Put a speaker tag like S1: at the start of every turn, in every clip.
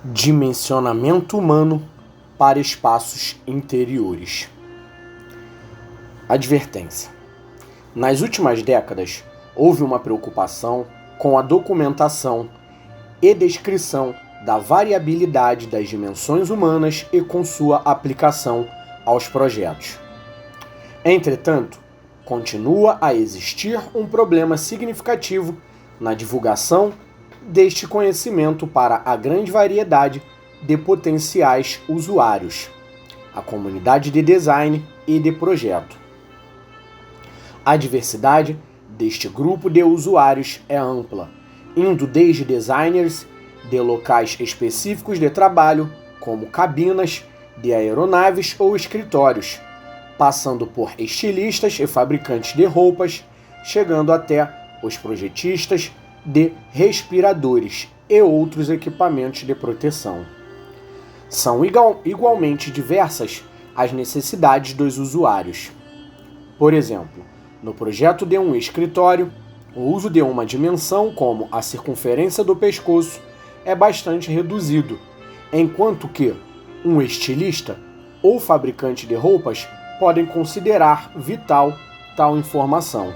S1: Dimensionamento humano para espaços interiores. Advertência. Nas últimas décadas, houve uma preocupação com a documentação e descrição da variabilidade das dimensões humanas e com sua aplicação aos projetos. Entretanto, continua a existir um problema significativo na divulgação deste conhecimento para a grande variedade de potenciais usuários, a comunidade de design e de projeto. A diversidade deste grupo de usuários é ampla, indo desde designers de locais específicos de trabalho, como cabinas de aeronaves ou escritórios, passando por estilistas e fabricantes de roupas, chegando até os projetistas de respiradores e outros equipamentos de proteção. São igualmente diversas as necessidades dos usuários. Por exemplo, no projeto de um escritório, o uso de uma dimensão como a circunferência do pescoço é bastante reduzido, enquanto que um estilista ou fabricante de roupas podem considerar vital tal informação.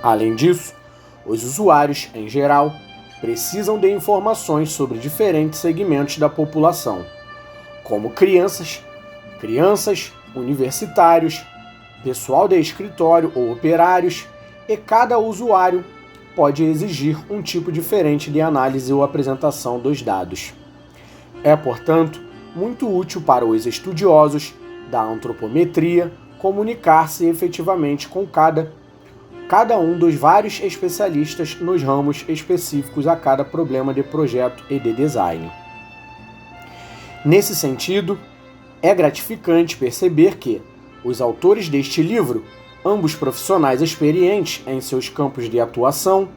S1: Além disso, os usuários, em geral, precisam de informações sobre diferentes segmentos da população, como crianças, universitários, pessoal de escritório ou operários, e cada usuário pode exigir um tipo diferente de análise ou apresentação dos dados. É, portanto, muito útil para os estudiosos da antropometria comunicar-se efetivamente com cada um dos vários especialistas nos ramos específicos a cada problema de projeto e de design. Nesse sentido, é gratificante perceber que os autores deste livro, ambos profissionais experientes em seus campos de atuação,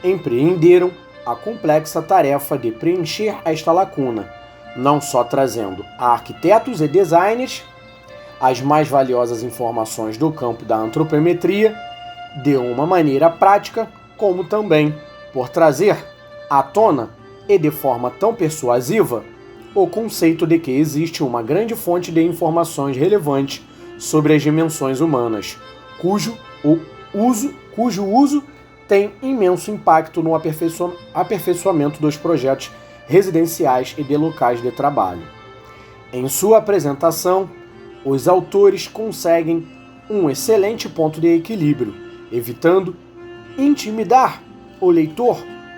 S1: empreenderam a complexa tarefa de preencher esta lacuna, não só trazendo a arquitetos e designers as mais valiosas informações do campo da antropometria de uma maneira prática, como também por trazer à tona e de forma tão persuasiva o conceito de que existe uma grande fonte de informações relevantes sobre as dimensões humanas, cujo uso tem imenso impacto no aperfeiçoamento dos projetos residenciais e de locais de trabalho. Em sua apresentação, os autores conseguem um excelente ponto de equilíbrio, evitando intimidar o leitor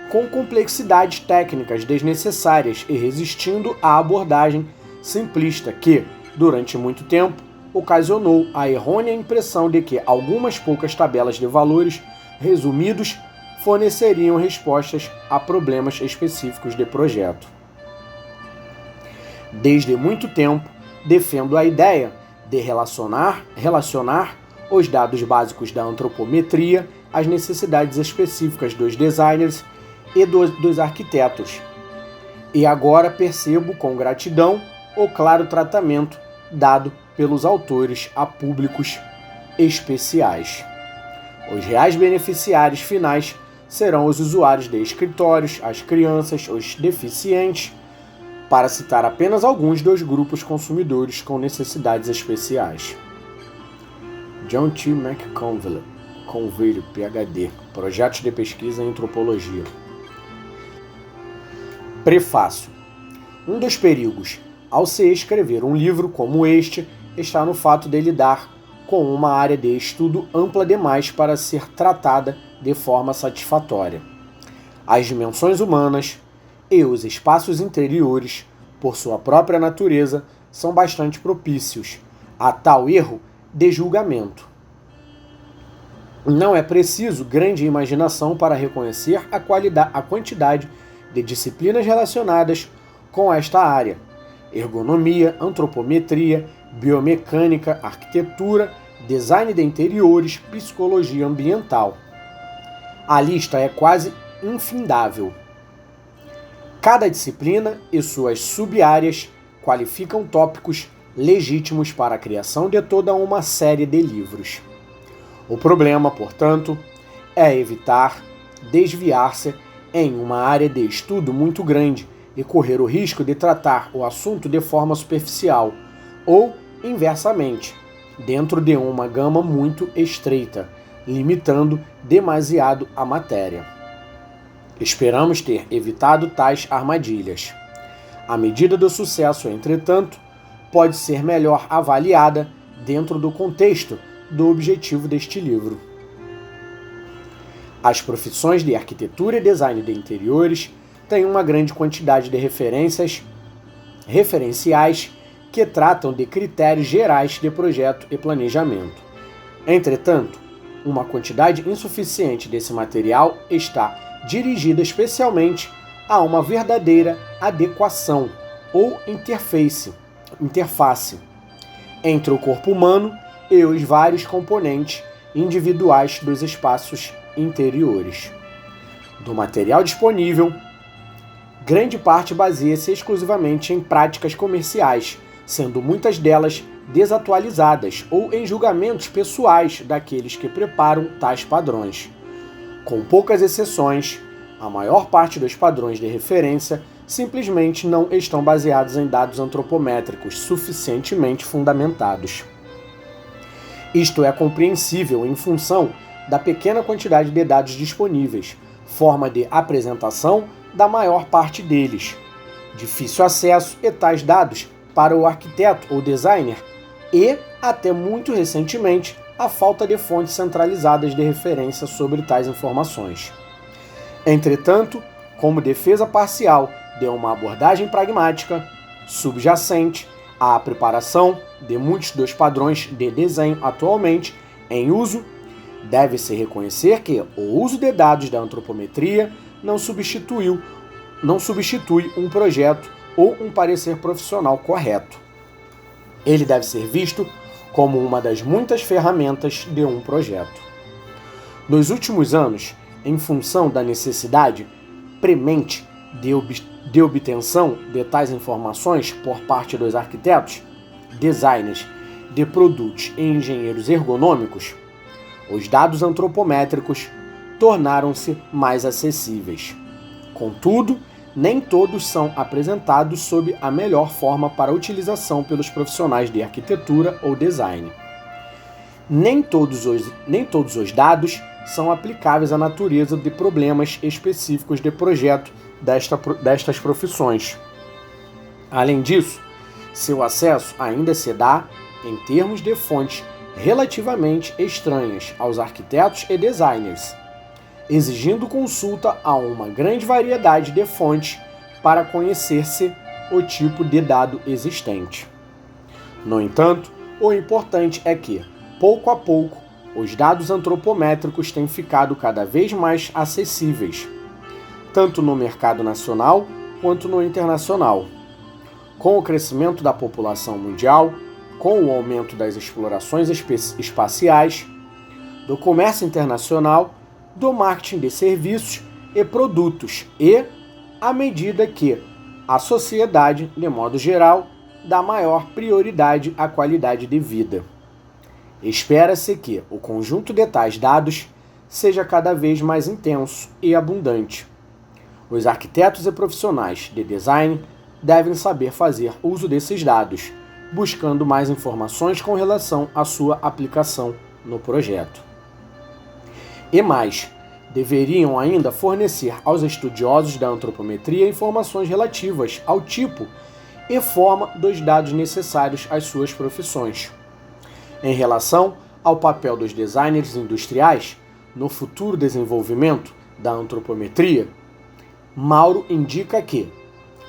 S1: com complexidades técnicas desnecessárias e resistindo à abordagem simplista que, durante muito tempo, ocasionou a errônea impressão de que algumas poucas tabelas de valores resumidos forneceriam respostas a problemas específicos de projeto. Desde muito tempo, defendo a ideia de relacionar os dados básicos da antropometria às necessidades específicas dos designers e dos arquitetos. E agora percebo com gratidão o claro tratamento dado pelos autores a públicos especiais. Os reais beneficiários finais serão os usuários de escritórios, as crianças, os deficientes, para citar apenas alguns dos grupos consumidores com necessidades especiais. John T. McConville, PhD, Projetos de Pesquisa em Antropologia. Prefácio. Um dos perigos ao se escrever um livro como este está no fato de lidar com uma área de estudo ampla demais para ser tratada de forma satisfatória. As dimensões humanas e os espaços interiores, por sua própria natureza, são bastante propícios a tal erro de julgamento. Não é preciso grande imaginação para reconhecer a quantidade de disciplinas relacionadas com esta área: ergonomia, antropometria, biomecânica, arquitetura, design de interiores, psicologia ambiental. A lista é quase infindável. Cada disciplina e suas sub-áreas qualificam tópicos legítimos para a criação de toda uma série de livros. O problema, portanto, é evitar desviar-se em uma área de estudo muito grande e correr o risco de tratar o assunto de forma superficial ou, inversamente, dentro de uma gama muito estreita, limitando demasiado a matéria. Esperamos ter evitado tais armadilhas. A medida do sucesso, entretanto, pode ser melhor avaliada dentro do contexto do objetivo deste livro. As profissões de arquitetura e design de interiores têm uma grande quantidade de referenciais que tratam de critérios gerais de projeto e planejamento. Entretanto, uma quantidade insuficiente desse material está dirigida especialmente a uma verdadeira adequação ou interface entre o corpo humano e os vários componentes individuais dos espaços interiores. Do material disponível, grande parte baseia-se exclusivamente em práticas comerciais, sendo muitas delas desatualizadas ou em julgamentos pessoais daqueles que preparam tais padrões. Com poucas exceções, a maior parte dos padrões de referência simplesmente não estão baseados em dados antropométricos suficientemente fundamentados. Isto é compreensível em função da pequena quantidade de dados disponíveis, forma de apresentação da maior parte deles, difícil acesso e tais dados para o arquiteto ou designer e, até muito recentemente, a falta de fontes centralizadas de referência sobre tais informações. Entretanto, como defesa parcial de uma abordagem pragmática, subjacente à preparação de muitos dos padrões de desenho atualmente em uso, deve-se reconhecer que o uso de dados da antropometria não substitui um projeto ou um parecer profissional correto. Ele deve ser visto como uma das muitas ferramentas de um projeto. Nos últimos anos, em função da necessidade premente de obtenção de tais informações por parte dos arquitetos, designers de produtos e engenheiros ergonômicos, os dados antropométricos tornaram-se mais acessíveis. Contudo, nem todos são apresentados sob a melhor forma para utilização pelos profissionais de arquitetura ou design. Nem todos os dados são aplicáveis à natureza de problemas específicos de projeto destas profissões. Além disso, seu acesso ainda se dá em termos de fontes relativamente estranhas aos arquitetos e designers, exigindo consulta a uma grande variedade de fontes para conhecer-se o tipo de dado existente. No entanto, o importante é que, pouco a pouco, os dados antropométricos têm ficado cada vez mais acessíveis, tanto no mercado nacional quanto no internacional. Com o crescimento da população mundial, com o aumento das explorações espaciais, do comércio internacional, do marketing de serviços e produtos e, à medida que a sociedade, de modo geral, dá maior prioridade à qualidade de vida. Espera-se que o conjunto de tais dados seja cada vez mais intenso e abundante. Os arquitetos e profissionais de design devem saber fazer uso desses dados, buscando mais informações com relação à sua aplicação no projeto. E mais, deveriam ainda fornecer aos estudiosos da antropometria informações relativas ao tipo e forma dos dados necessários às suas profissões. Em relação ao papel dos designers industriais no futuro desenvolvimento da antropometria, Mauro indica que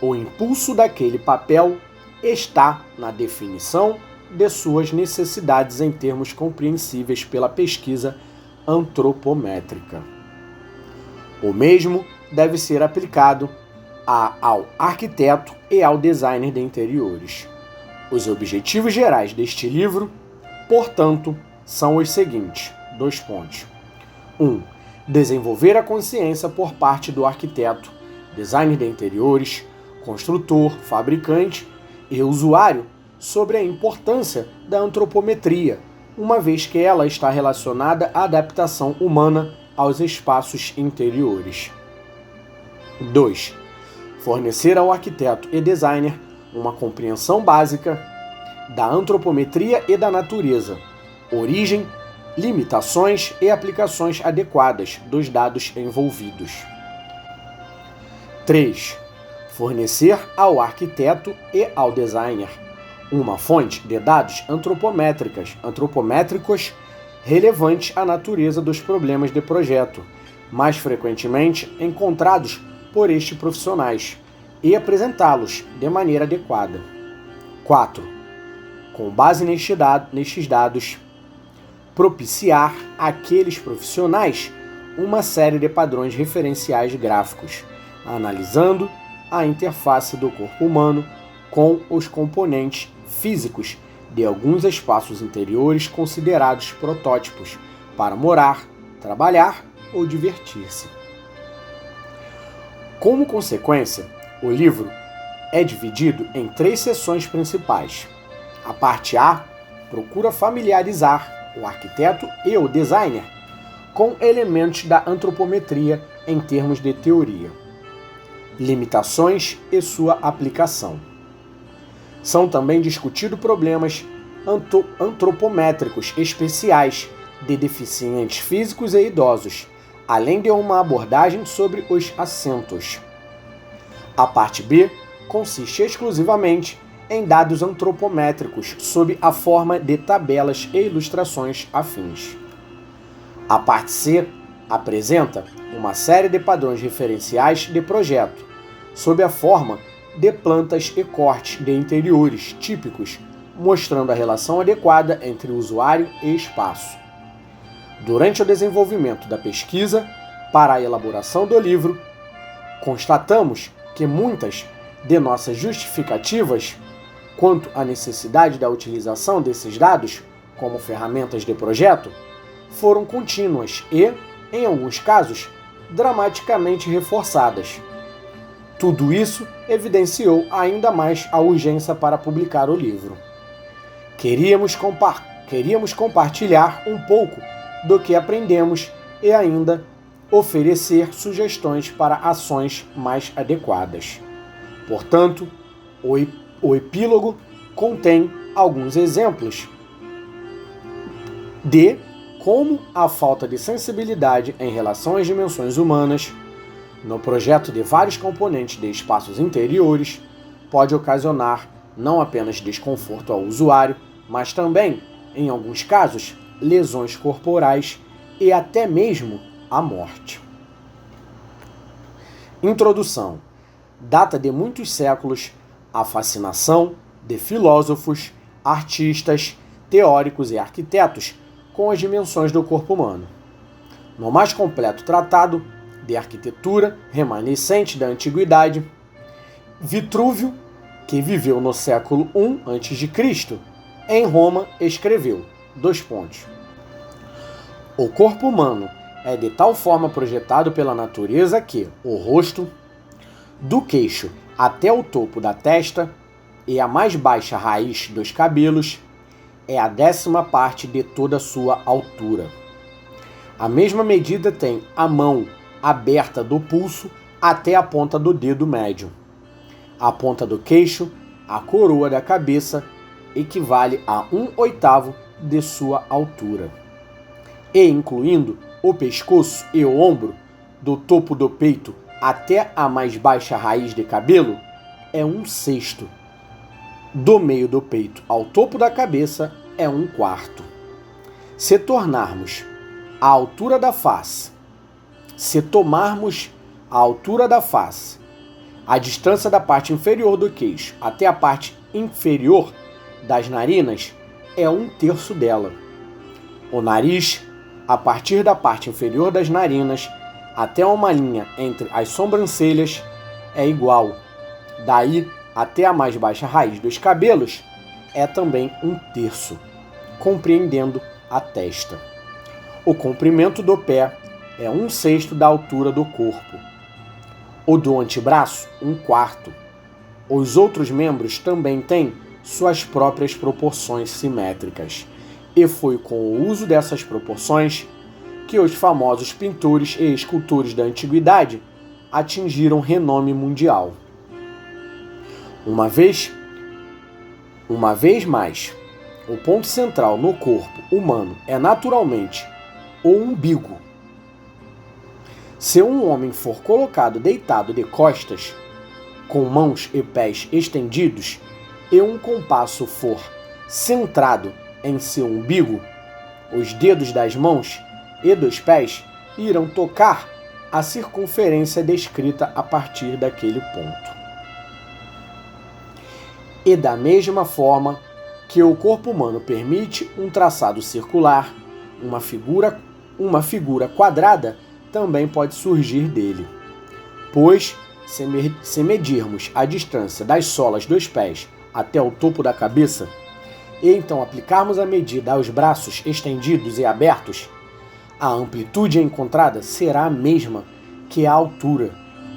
S1: o impulso daquele papel está na definição de suas necessidades em termos compreensíveis pela pesquisa antropométrica. O mesmo deve ser aplicado ao arquiteto e ao designer de interiores. Os objetivos gerais deste livro, portanto, são os seguintes: 1. Desenvolver a consciência por parte do arquiteto, designer de interiores, construtor, fabricante e usuário sobre a importância da antropometria, uma vez que ela está relacionada à adaptação humana aos espaços interiores. 2. Fornecer ao arquiteto e designer uma compreensão básica da antropometria e da natureza, origem, limitações e aplicações adequadas dos dados envolvidos. 3. Fornecer ao arquiteto e ao designer uma fonte de dados antropométricos relevantes à natureza dos problemas de projeto, mais frequentemente encontrados por estes profissionais, e apresentá-los de maneira adequada. 4. Com base nestes dados, propiciar àqueles profissionais uma série de padrões referenciais gráficos, analisando a interface do corpo humano com os componentes físicos de alguns espaços interiores considerados protótipos para morar, trabalhar ou divertir-se. Como consequência, o livro é dividido em 3 seções principais. A parte A procura familiarizar o arquiteto e o designer com elementos da antropometria em termos de teoria, limitações e sua aplicação. São também discutidos problemas antropométricos especiais de deficientes físicos e idosos, além de uma abordagem sobre os assentos. A parte B consiste exclusivamente em dados antropométricos sob a forma de tabelas e ilustrações afins. A parte C apresenta uma série de padrões referenciais de projeto, sob a forma de plantas e cortes de interiores típicos, mostrando a relação adequada entre usuário e espaço. Durante o desenvolvimento da pesquisa para a elaboração do livro, constatamos que muitas de nossas justificativas quanto à necessidade da utilização desses dados como ferramentas de projeto foram contínuas e, em alguns casos, dramaticamente reforçadas. Tudo isso evidenciou ainda mais a urgência para publicar o livro. Queríamos compartilhar um pouco do que aprendemos e ainda oferecer sugestões para ações mais adequadas. Portanto, o epílogo contém alguns exemplos de como a falta de sensibilidade em relação às dimensões humanas no projeto de vários componentes de espaços interiores pode ocasionar não apenas desconforto ao usuário, mas também, em alguns casos, lesões corporais e até mesmo a morte. Introdução. Data de muitos séculos a fascinação de filósofos, artistas, teóricos e arquitetos com as dimensões do corpo humano. No mais completo tratado de arquitetura remanescente da antiguidade, Vitrúvio, que viveu no século I a.C., em Roma escreveu, : O corpo humano é de tal forma projetado pela natureza que o rosto, do queixo até o topo da testa e a mais baixa raiz dos cabelos, é a 10ª parte de toda a sua altura. A mesma medida tem a mão aberta do pulso até a ponta do dedo médio. A ponta do queixo, a coroa da cabeça, equivale a 1/8 de sua altura. E incluindo o pescoço e o ombro, do topo do peito até a mais baixa raiz de cabelo, é 1/6. Do meio do peito ao topo da cabeça é 1/4. Se tomarmos a altura da face, a distância da parte inferior do queixo até a parte inferior das narinas é 1/3 dela. O nariz, a partir da parte inferior das narinas até uma linha entre as sobrancelhas, é igual. Daí até a mais baixa raiz dos cabelos é também 1/3, compreendendo a testa. O comprimento do pé é 1/6 da altura do corpo. O do antebraço, 1/4. Os outros membros também têm suas próprias proporções simétricas, e foi com o uso dessas proporções que os famosos pintores e escultores da antiguidade atingiram renome mundial. Uma vez mais, o ponto central no corpo humano é naturalmente o umbigo. Se um homem for colocado deitado de costas, com mãos e pés estendidos, e um compasso for centrado em seu umbigo, os dedos das mãos e dos pés irão tocar a circunferência descrita a partir daquele ponto. E da mesma forma que o corpo humano permite um traçado circular, uma figura quadrada também pode surgir dele. Pois, se medirmos a distância das solas dos pés até o topo da cabeça, e então aplicarmos a medida aos braços estendidos e abertos, a amplitude encontrada será a mesma que a altura,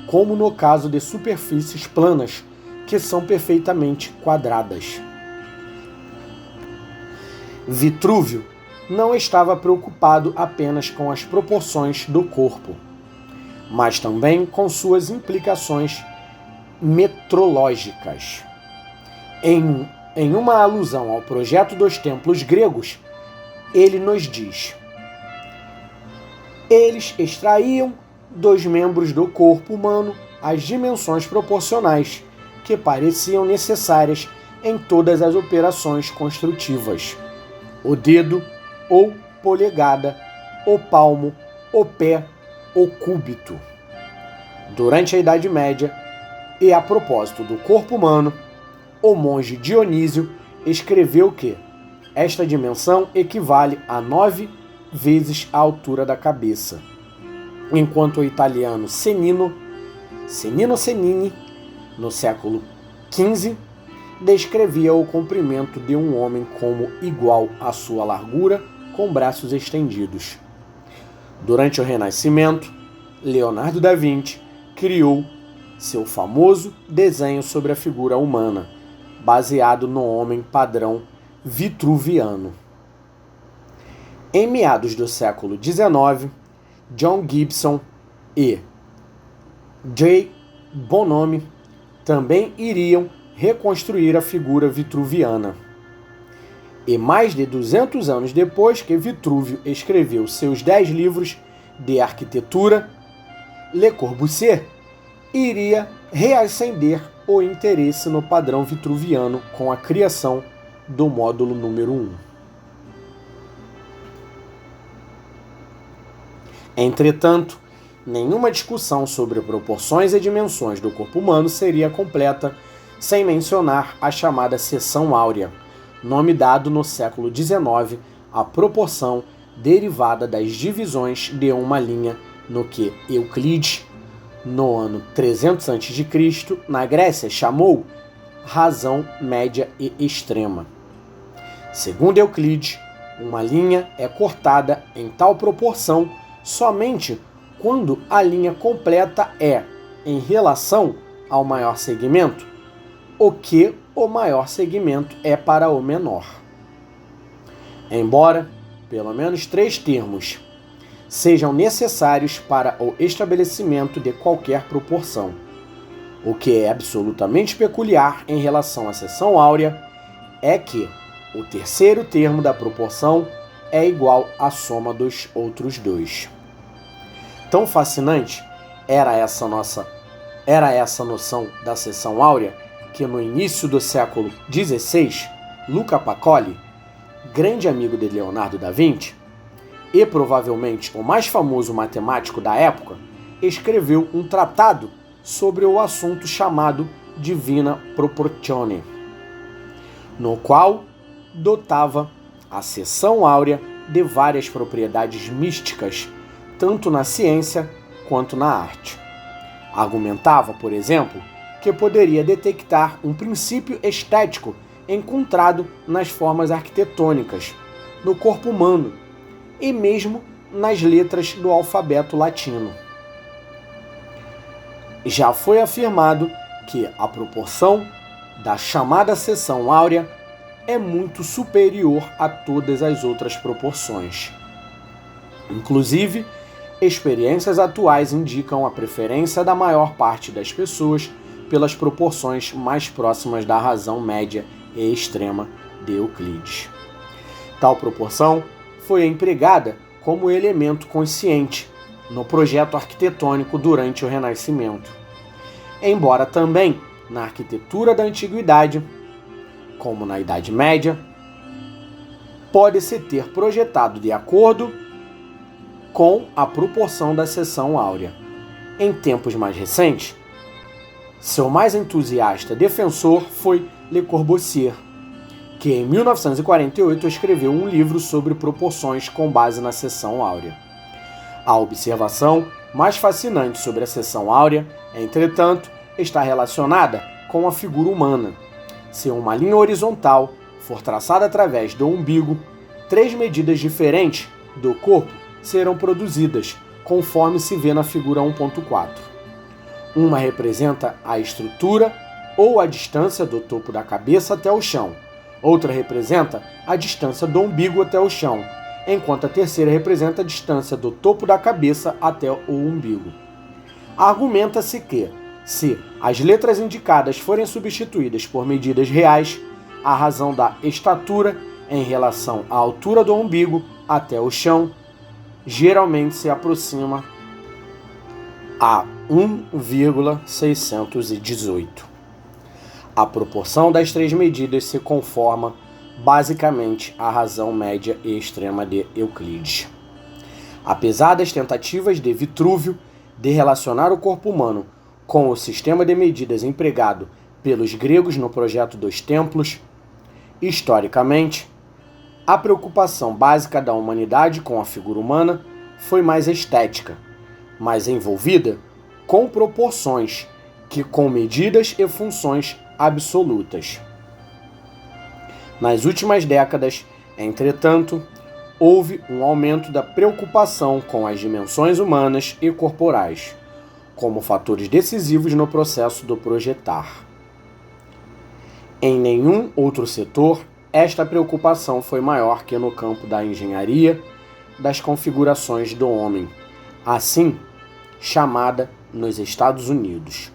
S1: como no caso de superfícies planas, que são perfeitamente quadradas. Vitrúvio não estava preocupado apenas com as proporções do corpo, mas também com suas implicações metrológicas. Em uma alusão ao projeto dos templos gregos, ele nos diz: eles extraíam dos membros do corpo humano as dimensões proporcionais que pareciam necessárias em todas as operações construtivas. O dedo, ou polegada, o palmo, o pé, o cúbito. Durante a Idade Média, e a propósito do corpo humano, o monge Dionísio escreveu que esta dimensão equivale a 9 vezes a altura da cabeça, enquanto o italiano Cennino Cennini, no século XV, descrevia o comprimento de um homem como igual à sua largura, com braços estendidos. Durante o Renascimento, Leonardo da Vinci criou seu famoso desenho sobre a figura humana, baseado no homem padrão vitruviano. Em meados do século XIX, John Gibson e J. Bonomi também iriam reconstruir a figura vitruviana. E mais de 200 anos depois que Vitrúvio escreveu seus 10 livros de arquitetura, Le Corbusier iria reacender o interesse no padrão vitruviano com a criação do módulo número 1. Entretanto, nenhuma discussão sobre proporções e dimensões do corpo humano seria completa sem mencionar a chamada seção áurea, nome dado no século XIX à proporção derivada das divisões de uma linha no que Euclides, no ano 300 a.C., na Grécia, chamou razão média e extrema. Segundo Euclides, uma linha é cortada em tal proporção somente quando a linha completa é, em relação ao maior segmento, o que o maior segmento é para o menor. Embora pelo menos 3 termos sejam necessários para o estabelecimento de qualquer proporção, o que é absolutamente peculiar em relação à seção áurea é que o terceiro termo da proporção é igual à soma dos outros 2. Tão fascinante era essa noção da seção áurea que no início do século XVI, Luca Pacioli, grande amigo de Leonardo da Vinci e provavelmente o mais famoso matemático da época, escreveu um tratado sobre o assunto chamado Divina Proportione, no qual dotava a seção áurea de várias propriedades místicas, tanto na ciência quanto na arte. Argumentava, por exemplo, que poderia detectar um princípio estético encontrado nas formas arquitetônicas, no corpo humano e mesmo nas letras do alfabeto latino. Já foi afirmado que a proporção da chamada seção áurea é muito superior a todas as outras proporções. Inclusive, experiências atuais indicam a preferência da maior parte das pessoas pelas proporções mais próximas da razão média e extrema de Euclides. Tal proporção foi empregada como elemento consciente no projeto arquitetônico durante o Renascimento, embora também na arquitetura da Antiguidade, como na Idade Média, pode-se ter projetado de acordo com a proporção da seção áurea. Em tempos mais recentes, seu mais entusiasta defensor foi Le Corbusier, que em 1948 escreveu um livro sobre proporções com base na seção áurea. A observação mais fascinante sobre a seção áurea, entretanto, está relacionada com a figura humana. Se uma linha horizontal for traçada através do umbigo, 3 medidas diferentes do corpo serão produzidas, conforme se vê na figura 1.4. Uma representa a estrutura ou a distância do topo da cabeça até o chão. Outra representa a distância do umbigo até o chão, enquanto a terceira representa a distância do topo da cabeça até o umbigo. Argumenta-se que, se as letras indicadas forem substituídas por medidas reais, a razão da estatura em relação à altura do umbigo até o chão geralmente se aproxima a 1,618. A proporção das 3 medidas se conforma basicamente à razão média e extrema de Euclides. Apesar das tentativas de Vitrúvio de relacionar o corpo humano com o sistema de medidas empregado pelos gregos no projeto dos templos, historicamente, a preocupação básica da humanidade com a figura humana foi mais estética, mais envolvida com proporções que com medidas e funções absolutas. Nas últimas décadas, entretanto, houve um aumento da preocupação com as dimensões humanas e corporais, como fatores decisivos no processo do projetar. Em nenhum outro setor, esta preocupação foi maior que no campo da engenharia das configurações do homem, assim chamada nos Estados Unidos,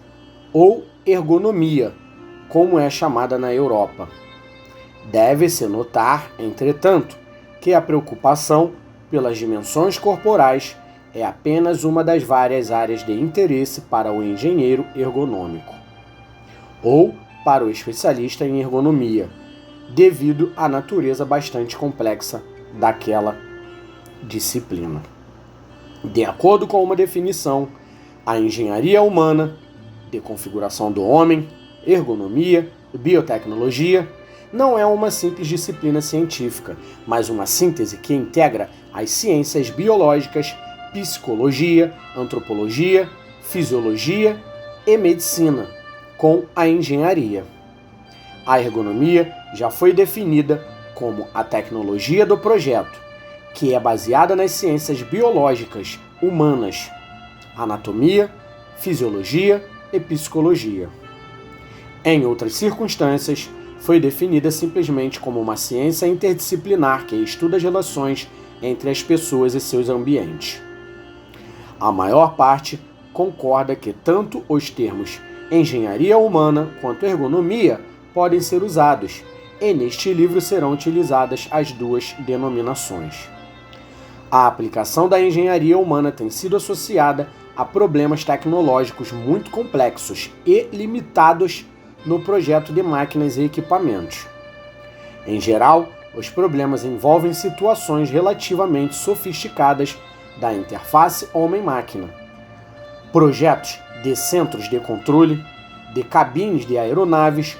S1: ou ergonomia, como é chamada na Europa. Deve-se notar, entretanto, que a preocupação pelas dimensões corporais é apenas uma das várias áreas de interesse para o engenheiro ergonômico, ou para o especialista em ergonomia, devido à natureza bastante complexa daquela disciplina. De acordo com uma definição, a engenharia humana, de configuração do homem, ergonomia e biotecnologia, não é uma simples disciplina científica, mas uma síntese que integra as ciências biológicas, psicologia, antropologia, fisiologia e medicina com a engenharia. A ergonomia já foi definida como a tecnologia do projeto, que é baseada nas ciências biológicas humanas, anatomia, fisiologia e psicologia. Em outras circunstâncias, foi definida simplesmente como uma ciência interdisciplinar que estuda as relações entre as pessoas e seus ambientes. A maior parte concorda que tanto os termos engenharia humana quanto ergonomia podem ser usados, e neste livro serão utilizadas as duas denominações. A aplicação da engenharia humana tem sido associada a problemas tecnológicos muito complexos e limitados no projeto de máquinas e equipamentos. Em geral, os problemas envolvem situações relativamente sofisticadas da interface homem-máquina, projetos de centros de controle, de cabines de aeronaves,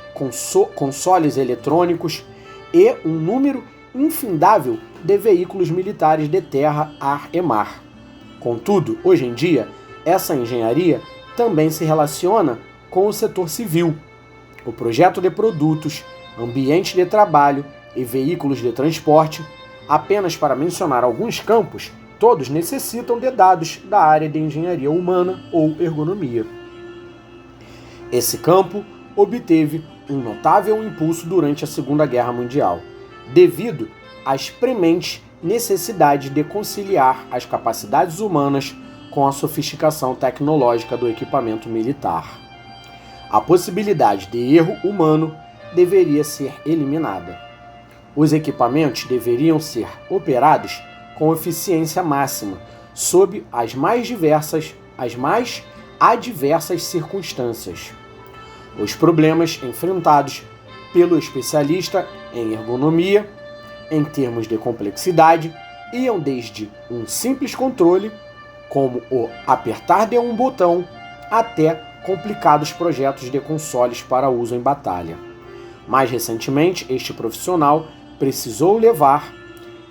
S1: consoles eletrônicos e um número infindável de veículos militares de terra, ar e mar. Contudo, hoje em dia, essa engenharia também se relaciona com o setor civil. O projeto de produtos, ambientes de trabalho e veículos de transporte, apenas para mencionar alguns campos, todos necessitam de dados da área de engenharia humana ou ergonomia. Esse campo obteve um notável impulso durante a Segunda Guerra Mundial, devido às prementes necessidades de conciliar as capacidades humanas com a sofisticação tecnológica do equipamento militar. A possibilidade de erro humano deveria ser eliminada. Os equipamentos deveriam ser operados com eficiência máxima, sob as mais adversas circunstâncias. Os problemas enfrentados pelo especialista em ergonomia, em termos de complexidade, iam desde um simples controle, como o apertar de um botão, até complicados projetos de consoles para uso em batalha. Mais recentemente, este profissional precisou levar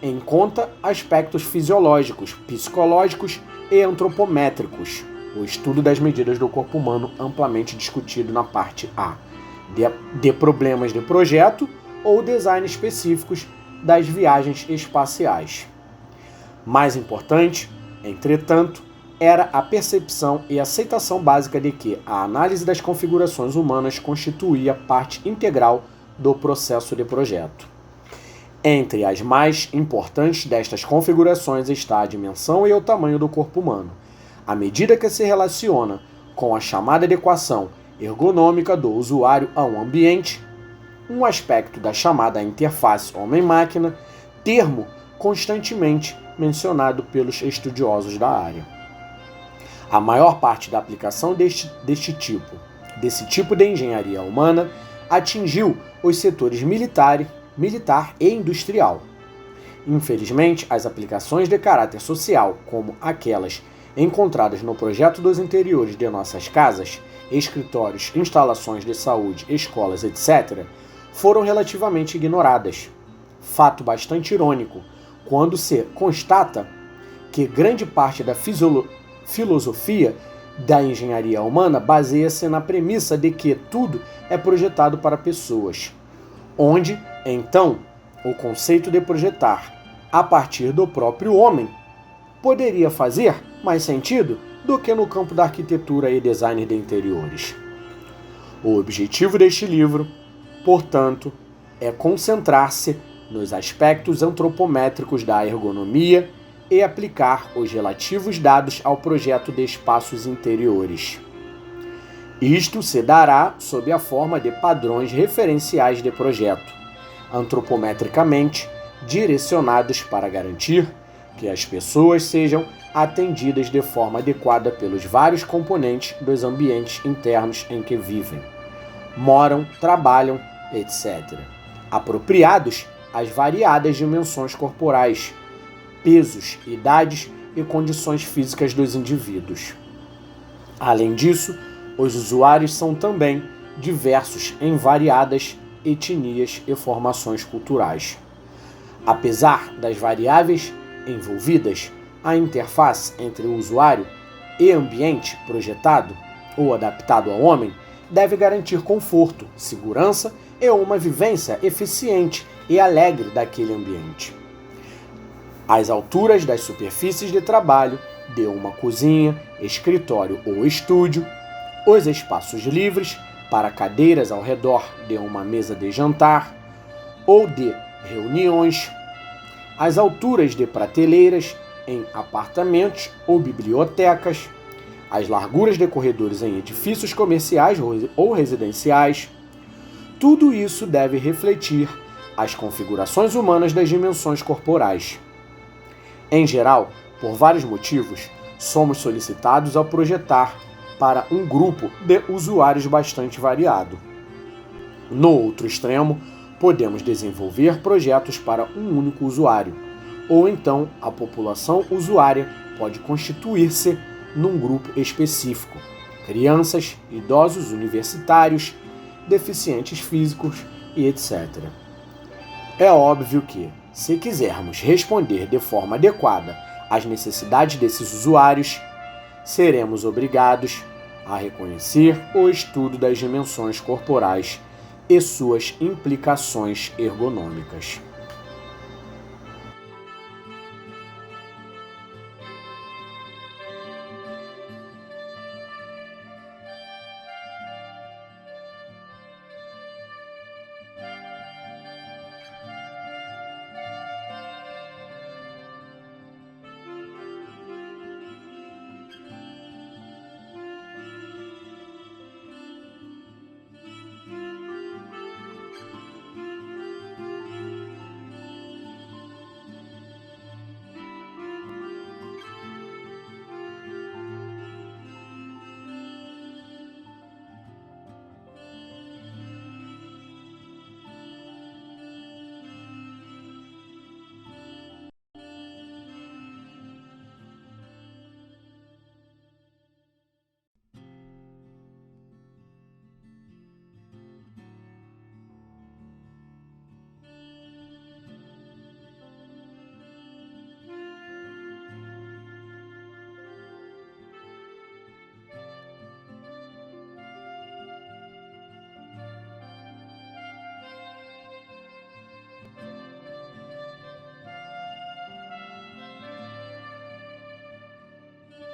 S1: em conta aspectos fisiológicos, psicológicos e antropométricos, o estudo das medidas do corpo humano amplamente discutido na parte A, de problemas de projeto ou design específicos das viagens espaciais. Mais importante, entretanto, era a percepção e aceitação básica de que a análise das configurações humanas constituía parte integral do processo de projeto. Entre as mais importantes destas configurações está a dimensão e o tamanho do corpo humano, à medida que se relaciona com a chamada adequação ergonômica do usuário a um ambiente, um aspecto da chamada interface homem-máquina, termo constantemente mencionado pelos estudiosos da área. A maior parte da aplicação desse tipo de engenharia humana atingiu os setores militar e industrial. Infelizmente, as aplicações de caráter social, como aquelas encontradas no projeto dos interiores de nossas casas, escritórios, instalações de saúde, escolas, etc., foram relativamente ignoradas. Fato bastante irônico, quando se constata que grande parte da filosofia da engenharia humana baseia-se na premissa de que tudo é projetado para pessoas, onde, então, o conceito de projetar a partir do próprio homem poderia fazer mais sentido do que no campo da arquitetura e design de interiores. O objetivo deste livro, portanto, é concentrar-se nos aspectos antropométricos da ergonomia e aplicar os relativos dados ao projeto de espaços interiores. Isto se dará sob a forma de padrões referenciais de projeto, antropometricamente direcionados para garantir que as pessoas sejam atendidas de forma adequada pelos vários componentes dos ambientes internos em que vivem, moram, trabalham, etc., apropriados às variadas dimensões corporais, pesos, idades e condições físicas dos indivíduos. Além disso, os usuários são também diversos em variadas etnias e formações culturais. Apesar das variáveis envolvidas, a interface entre o usuário e ambiente projetado ou adaptado ao homem deve garantir conforto, segurança e uma vivência eficiente e alegre daquele ambiente. As alturas das superfícies de trabalho de uma cozinha, escritório ou estúdio, os espaços livres para cadeiras ao redor de uma mesa de jantar ou de reuniões, as alturas de prateleiras em apartamentos ou bibliotecas, as larguras de corredores em edifícios comerciais ou residenciais, tudo isso deve refletir as configurações humanas das dimensões corporais. Em geral, por vários motivos, somos solicitados ao projetar para um grupo de usuários bastante variado. No outro extremo, podemos desenvolver projetos para um único usuário, ou então a população usuária pode constituir-se num grupo específico: crianças, idosos, universitários, deficientes físicos e etc. É óbvio que, se quisermos responder de forma adequada às necessidades desses usuários, seremos obrigados a reconhecer o estudo das dimensões corporais e suas implicações ergonômicas.